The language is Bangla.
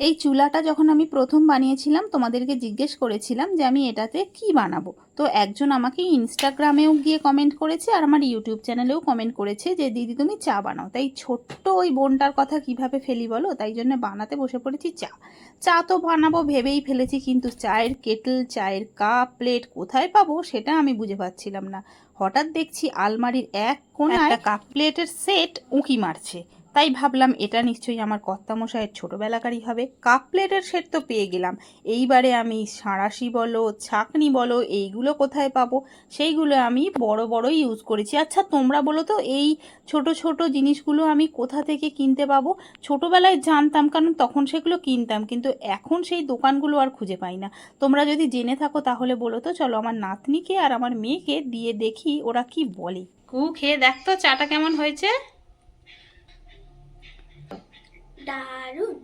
এই চুলাটা যখন আমি প্রথম বানিয়েছিলাম তোমাদেরকে জিজ্ঞেস করেছিলাম যে আমি এটাতে কি বানাবো। তো একজন আমাকে ইনস্টাগ্রামেও গিয়ে কমেন্ট করেছে আর আমার ইউটিউব চ্যানেলেও কমেন্ট করেছে যে দিদি তুমি চা বানাও। তাই ছোট্ট ওই বোনটার কথা কিভাবে ফেলি বলো, তাই জন্য বানাতে বসে পড়েছি চা। চা তো বানাবো ভেবেই ফেলেছি, কিন্তু চায়ের কেটল, চায়ের কাপ, প্লেট কোথায় পাবো সেটা আমি বুঝে পাচ্ছিলাম না। হঠাৎ দেখছি আলমারির এক কোণায় একটা কাপ প্লেটের সেট উঁকি মারছে। তাই ভাবলাম এটা নিশ্চয়ই আমার কর্তামশাইয়ের ছোটোবেলাকারই হবে। কাপ প্লেটের সেট তো পেয়ে গেলাম, এইবারে আমি সাঁড়াশি বলো, ছাঁকনি বলো, এইগুলো কোথায় পাবো? সেইগুলো আমি বড় বড়ই ইউজ করেছি। আচ্ছা তোমরা বলো তো এই ছোট ছোট জিনিসগুলো আমি কোথা থেকে কিনতে পাবো? ছোটোবেলায় জানতাম, কারণ তখন সেগুলো কিনতাম, কিন্তু এখন সেই দোকানগুলো আর খুঁজে পাই না। তোমরা যদি জেনে থাকো তাহলে বলো তো, চলো আমার নাতনিকে আর আমার মেয়েকে দিয়ে দেখি ওরা কি বলে। খেয়ে দেখ তো চাটা কেমন হয়েছে। দারুণ।